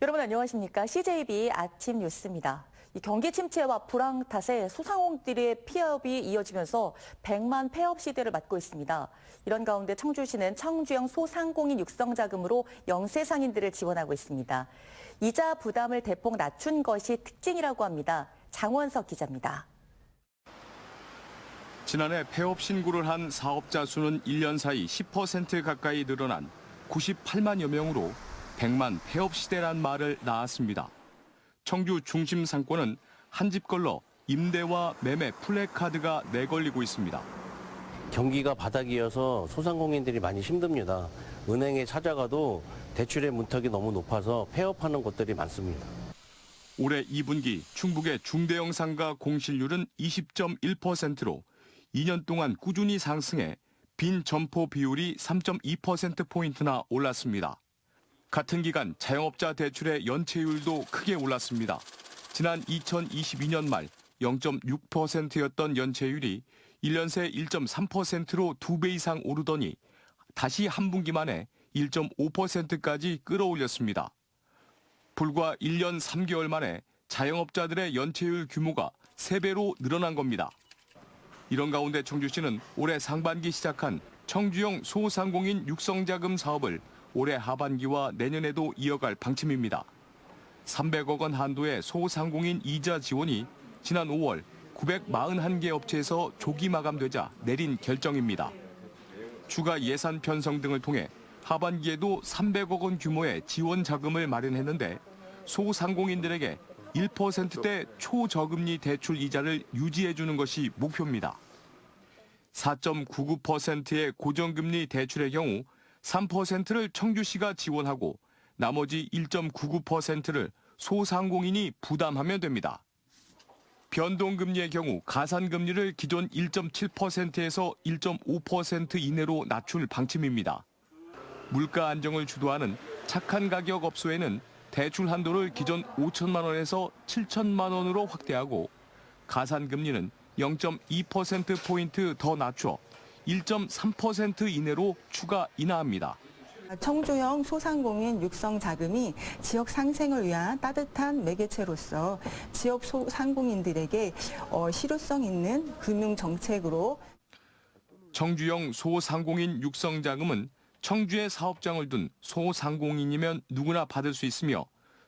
여러분 안녕하십니까? CJB 아침 뉴스입니다. 이 경기 침체와 불황 탓에 소상공인들의 피업이 이어지면서 100만 폐업 시대를 맞고 있습니다. 이런 가운데 청주시는 청주형 소상공인 육성 자금으로 영세상인들을 지원하고 있습니다. 이자 부담을 대폭 낮춘 것이 특징이라고 합니다. 장원석 기자입니다. 지난해 폐업 신고를 한 사업자 수는 1년 사이 10% 가까이 늘어난 98만여 명으로 100만 폐업 시대란 말을 낳았습니다. 청주 중심 상권은 한 집 걸러 임대와 매매 플래카드가 내걸리고 있습니다. 경기가 바닥이어서 소상공인들이 많이 힘듭니다. 은행에 찾아가도 대출의 문턱이 너무 높아서 폐업하는 곳들이 많습니다. 올해 2분기 충북의 중대형 상가 공실률은 20.1%로 2년 동안 꾸준히 상승해 빈 점포 비율이 3.2%포인트나 올랐습니다. 같은 기간 자영업자 대출의 연체율도 크게 올랐습니다. 지난 2022년 말 0.6%였던 연체율이 1년 새 1.3%로 2배 이상 오르더니 다시 한 분기 만에 1.5%까지 끌어올렸습니다. 불과 1년 3개월 만에 자영업자들의 연체율 규모가 3배로 늘어난 겁니다. 이런 가운데 청주시는 올해 상반기 시작한 청주형 소상공인 육성자금 사업을 올해 하반기와 내년에도 이어갈 방침입니다. 300억 원 한도의 소상공인 이자 지원이 지난 5월 941개 업체에서 조기 마감되자 내린 결정입니다. 추가 예산 편성 등을 통해 하반기에도 300억 원 규모의 지원 자금을 마련했는데 소상공인들에게 1%대 초저금리 대출 이자를 유지해주는 것이 목표입니다. 4.99%의 고정금리 대출의 경우 3%를 청주시가 지원하고 나머지 1.99%를 소상공인이 부담하면 됩니다. 변동금리의 경우 가산금리를 기존 1.7%에서 1.5% 이내로 낮출 방침입니다. 물가 안정을 주도하는 착한 가격 업소에는 대출 한도를 기존 5천만 원에서 7천만 원으로 확대하고 가산금리는 0.2%포인트 더 낮춰 1.3% 이내로 추가 인하합니다. 청주형 소상공인 육성 자금이 지역 상생을 위한 따뜻한 매개체로서 지역 소상공인들에게 실효성 있는 금융 정책으로 청주형 소상공인 육성 자금은 청주에 사업장을 둔 소상공인이면 누구나 받을 수 있으며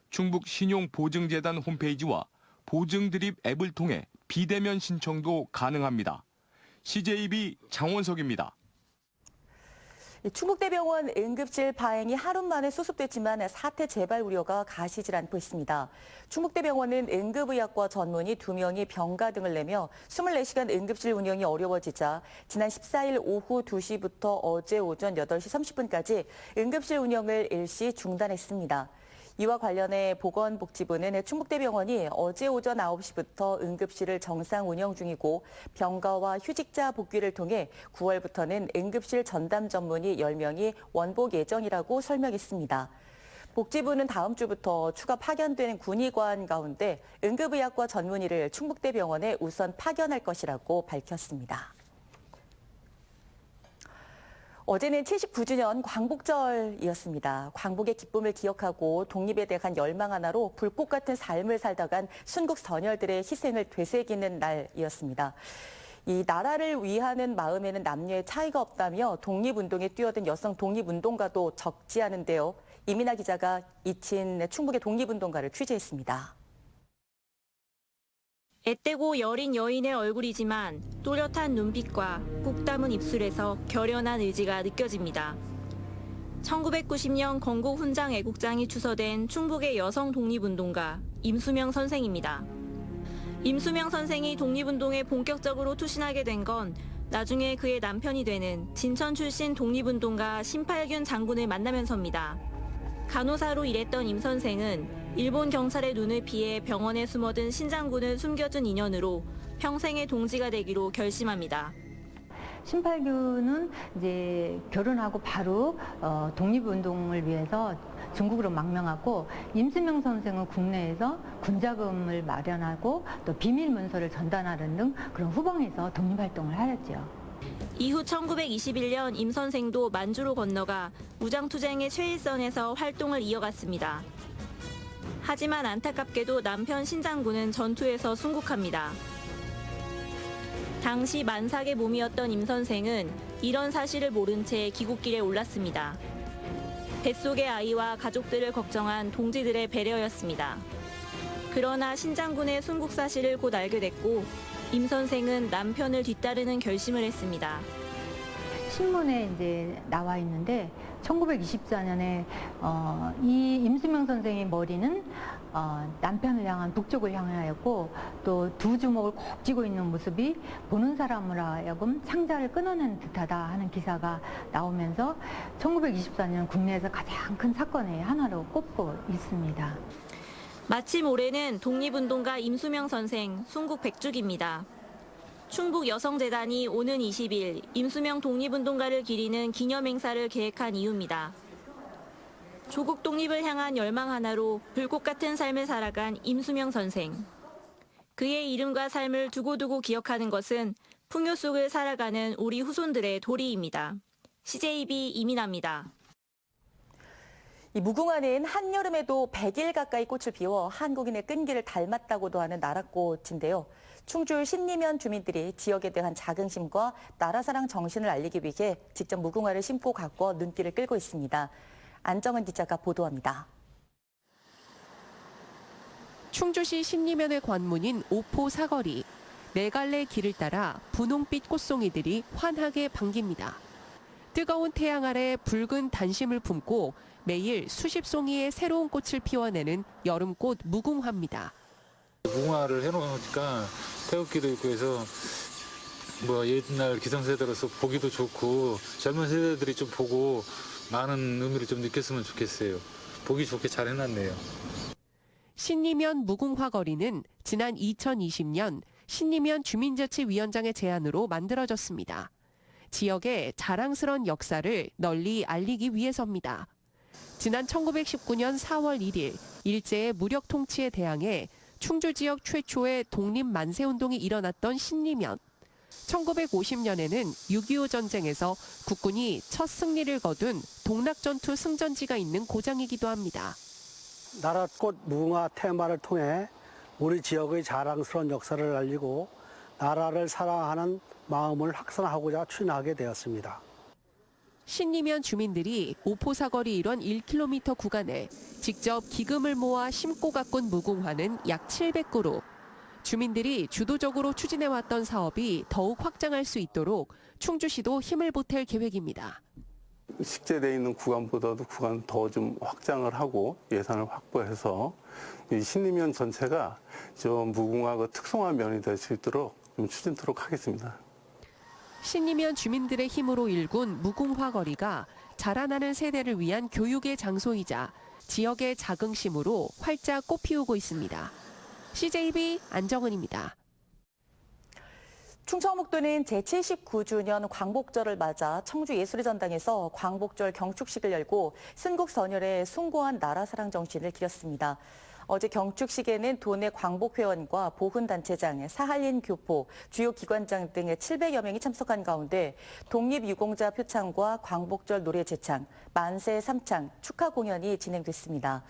충북신용보증재단 홈페이지와 보증드립 앱을 통해 비대면 신청도 가능합니다. CJB 장원석입니다. 충북대병원 응급실 파행이 하루 만에 수습됐지만 사태 재발 우려가 가시질 않고 있습니다. 충북대병원은 응급의학과 전문의 2명이 병가 등을 내며 24시간 응급실 운영이 어려워지자 지난 14일 오후 2시부터 어제 오전 8시 30분까지 응급실 운영을 일시 중단했습니다. 이와 관련해 보건복지부는 충북대병원이 어제 오전 9시부터 응급실을 정상 운영 중이고 병가와 휴직자 복귀를 통해 9월부터는 응급실 전담 전문의 10명이 원복 예정이라고 설명했습니다. 복지부는 다음 주부터 추가 파견된 군의관 가운데 응급의학과 전문의를 충북대병원에 우선 파견할 것이라고 밝혔습니다. 어제는 79주년 광복절이었습니다. 광복의 기쁨을 기억하고 독립에 대한 열망 하나로 불꽃 같은 삶을 살다간 순국 선열들의 희생을 되새기는 날이었습니다. 이 나라를 위하는 마음에는 남녀의 차이가 없다며 독립운동에 뛰어든 여성 독립운동가도 적지 않은데요. 이민아 기자가 이친 충북의 독립운동가를 취재했습니다. 앳되고 여린 여인의 얼굴이지만 또렷한 눈빛과 꾹 담은 입술에서 결연한 의지가 느껴집니다. 1990년 건국 훈장 애국장이 추서된 충북의 여성 독립운동가 임수명 선생입니다. 임수명 선생이 독립운동에 본격적으로 투신하게 된 건 나중에 그의 남편이 되는 진천 출신 독립운동가 신팔균 장군을 만나면서입니다. 간호사로 일했던 임 선생은 일본 경찰의 눈을 피해 병원에 숨어든 신 장군을 숨겨준 인연으로 평생의 동지가 되기로 결심합니다. 신팔균은 이제 결혼하고 바로 독립운동을 위해서 중국으로 망명하고 임수명 선생은 국내에서 군자금을 마련하고 또 비밀 문서를 전달하는 등 그런 후방에서 독립활동을 하였죠. 이후 1921년 임 선생도 만주로 건너가 무장투쟁의 최일선에서 활동을 이어갔습니다. 하지만 안타깝게도 남편 신장군은 전투에서 순국합니다. 당시 만삭의 몸이었던 임 선생은 이런 사실을 모른 채 귀국길에 올랐습니다. 뱃속의 아이와 가족들을 걱정한 동지들의 배려였습니다. 그러나 신장군의 순국 사실을 곧 알게 됐고 임 선생은 남편을 뒤따르는 결심을 했습니다. 신문에 이제 나와 있는데 1924년에 이 임수명 선생의 머리는 남편을 향한 북쪽을 향하였고 또 두 주먹을 꼭 쥐고 있는 모습이 보는 사람으로 하여금 창자를 끊어낸 듯하다 하는 기사가 나오면서 1924년 국내에서 가장 큰 사건의 하나로 꼽고 있습니다. 마침 올해는 독립운동가 임수명 선생 순국 100주기입니다. 충북여성재단이 오는 20일 임수명 독립운동가를 기리는 기념행사를 계획한 이유입니다. 조국 독립을 향한 열망 하나로 불꽃 같은 삶을 살아간 임수명 선생. 그의 이름과 삶을 두고두고 기억하는 것은 풍요 속을 살아가는 우리 후손들의 도리입니다. CJB 이민아입니다. 이 무궁화는 한여름에도 100일 가까이 꽃을 피워 한국인의 끈기를 닮았다고도 하는 나라꽃인데요. 충주 신리면 주민들이 지역에 대한 자긍심과 나라사랑 정신을 알리기 위해 직접 무궁화를 심고 가꿔 눈길을 끌고 있습니다. 안정은 기자가 보도합니다. 충주시 신리면의 관문인 오포 사거리. 네 갈래 길을 따라 분홍빛 꽃송이들이 환하게 반깁니다. 뜨거운 태양 아래 붉은 단심을 품고 매일 수십 송이의 새로운 꽃을 피워내는 여름꽃 무궁화입니다. 무궁화를 해놓으니까 태극기도 있고 해서 뭐 옛날 기성세대로서 보기도 좋고 젊은 세대들이 좀 보고 많은 의미를 좀 느꼈으면 좋겠어요. 보기 좋게 잘 해놨네요. 신리면 무궁화 거리는 지난 2020년 신리면 주민자치위원장의 제안으로 만들어졌습니다. 지역의 자랑스러운 역사를 널리 알리기 위해서입니다. 지난 1919년 4월 1일 일제의 무력 통치에 대항해 충주 지역 최초의 독립 만세운동이 일어났던 신리면. 1950년에는 6.25 전쟁에서 국군이 첫 승리를 거둔 동락전투 승전지가 있는 고장이기도 합니다. 나라꽃 무궁화 테마를 통해 우리 지역의 자랑스러운 역사를 알리고 나라를 사랑하는 마음을 확산하고자 추진하게 되었습니다. 신리면 주민들이 오포사거리 일원 1km 구간에 직접 기금을 모아 심고 가꾼 무궁화는 약 700그루. 주민들이 주도적으로 추진해왔던 사업이 더욱 확장할 수 있도록 충주시도 힘을 보탤 계획입니다. 식재되어 있는 구간보다도 구간 더 좀 확장을 하고 예산을 확보해서 이 신리면 전체가 좀 무궁화가 특성화한 면이 될 수 있도록 좀 추진토록 하겠습니다. 신리면 주민들의 힘으로 일군 무궁화 거리가 자라나는 세대를 위한 교육의 장소이자 지역의 자긍심으로 활짝 꽃피우고 있습니다. CJB 안정은입니다. 충청북도는 제79주년 광복절을 맞아 청주예술의 전당에서 광복절 경축식을 열고 순국선열에 숭고한 나라사랑 정신을 기렸습니다. 어제 경축식에는 도내 광복회원과 보훈단체장, 사할린 교포, 주요 기관장 등 700여 명이 참석한 가운데 독립유공자 표창과 광복절 노래 제창, 만세 삼창, 축하 공연이 진행됐습니다.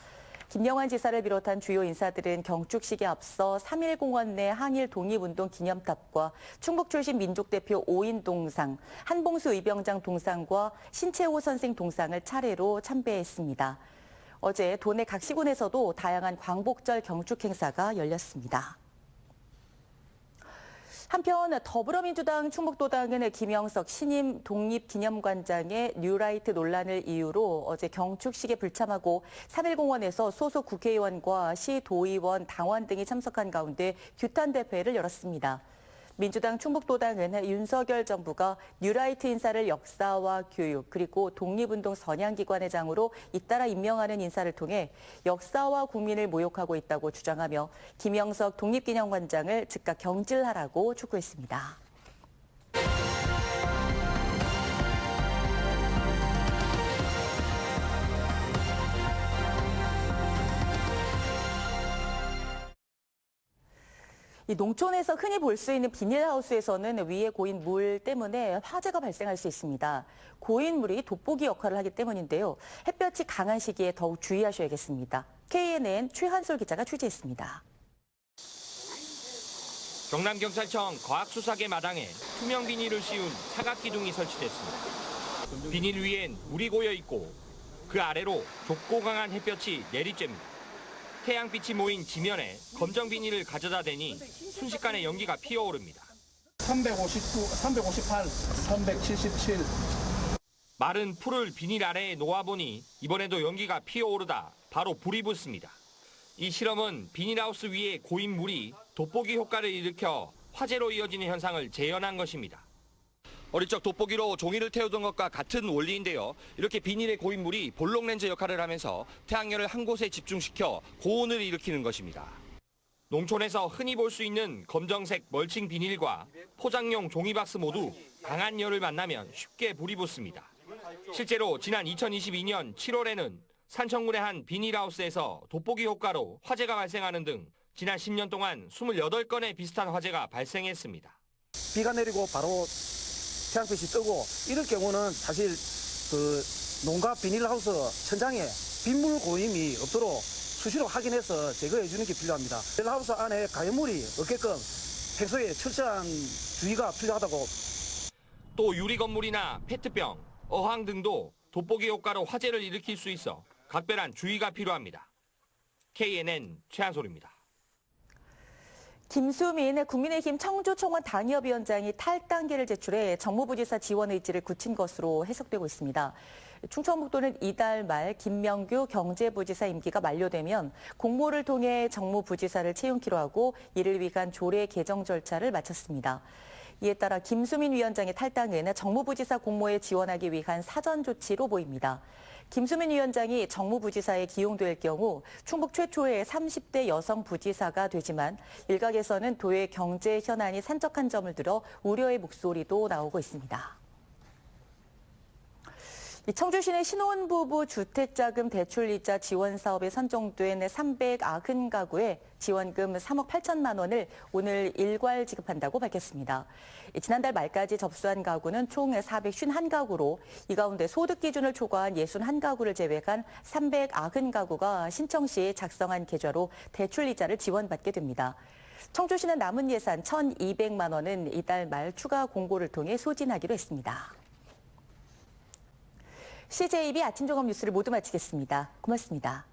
김영환 지사를 비롯한 주요 인사들은 경축식에 앞서 3.1공원 내 항일 독립운동 기념탑과 충북 출신 민족대표 오인 동상, 한봉수 의병장 동상과 신채호 선생 동상을 차례로 참배했습니다. 어제 도내 각 시군에서도 다양한 광복절 경축 행사가 열렸습니다. 한편 더불어민주당 충북도당은 김영석 신임 독립기념관장의 뉴라이트 논란을 이유로 어제 경축식에 불참하고 3.1공원에서 소속 국회의원과 시도의원, 당원 등이 참석한 가운데 규탄 대회를 열었습니다. 민주당 충북도당은 윤석열 정부가 뉴라이트 인사를 역사와 교육 그리고 독립운동 선양기관회장으로 잇따라 임명하는 인사를 통해 역사와 국민을 모욕하고 있다고 주장하며 김영석 독립기념관장을 즉각 경질하라고 촉구했습니다. 이 농촌에서 흔히 볼 수 있는 비닐하우스에서는 위에 고인 물 때문에 화재가 발생할 수 있습니다. 고인 물이 돋보기 역할을 하기 때문인데요. 햇볕이 강한 시기에 더욱 주의하셔야겠습니다. KNN 최한솔 기자가 취재했습니다. 경남경찰청 과학수사계 마당에 투명 비닐을 씌운 사각기둥이 설치됐습니다. 비닐 위엔 물이 고여 있고 그 아래로 좁고 강한 햇볕이 내리쬐입니다. 태양빛이 모인 지면에 검정 비닐을 가져다 대니 순식간에 연기가 피어오릅니다. 359, 358, 377. 마른 풀을 비닐 아래에 놓아보니 이번에도 연기가 피어오르다 바로 불이 붙습니다. 이 실험은 비닐하우스 위에 고인 물이 돋보기 효과를 일으켜 화재로 이어지는 현상을 재현한 것입니다. 어릴 적 돋보기로 종이를 태우던 것과 같은 원리인데요. 이렇게 비닐에 고인 물이 볼록 렌즈 역할을 하면서 태양열을 한 곳에 집중시켜 고온을 일으키는 것입니다. 농촌에서 흔히 볼 수 있는 검정색 멀칭 비닐과 포장용 종이박스 모두 강한 열을 만나면 쉽게 불이 붙습니다. 실제로 지난 2022년 7월에는 산청군의 한 비닐하우스에서 돋보기 효과로 화재가 발생하는 등 지난 10년 동안 28건의 비슷한 화재가 발생했습니다. 비가 내리고 바로 태양빛이 뜨고 이럴 경우는 사실 그 농가 비닐하우스 천장에 빗물 고임이 없도록 수시로 확인해서 제거해 주는 게 필요합니다. 비닐하우스 안에 가연물이 없게끔 평소에 철저한 주의가 필요하다고. 또 유리 건물이나 페트병, 어항 등도 돋보기 효과로 화재를 일으킬 수 있어 각별한 주의가 필요합니다. KNN 최한솔입니다. 김수민 국민의힘 청주총원 당협위원장이 탈당계를 제출해 정무부지사 지원 의지를 굳힌 것으로 해석되고 있습니다. 충청북도는 이달 말 김명규 경제부지사 임기가 만료되면 공모를 통해 정무부지사를 채용키로 하고 이를 위한 조례 개정 절차를 마쳤습니다. 이에 따라 김수민 위원장의 탈당은 정무부지사 공모에 지원하기 위한 사전 조치로 보입니다. 김수민 위원장이 정무부지사에 기용될 경우 충북 최초의 30대 여성 부지사가 되지만 일각에서는 도의 경제 현안이 산적한 점을 들어 우려의 목소리도 나오고 있습니다. 청주시는 신혼부부 주택자금 대출이자 지원 사업에 선정된 390가구에 지원금 3억 8천만 원을 오늘 일괄 지급한다고 밝혔습니다. 지난달 말까지 접수한 가구는 총 451가구로 이 가운데 소득 기준을 초과한 61가구를 제외한 390가구가 신청 시 작성한 계좌로 대출이자를 지원받게 됩니다. 청주시는 남은 예산 1,200만 원은 이달 말 추가 공고를 통해 소진하기로 했습니다. CJB 아침 종합 뉴스를 모두 마치겠습니다. 고맙습니다.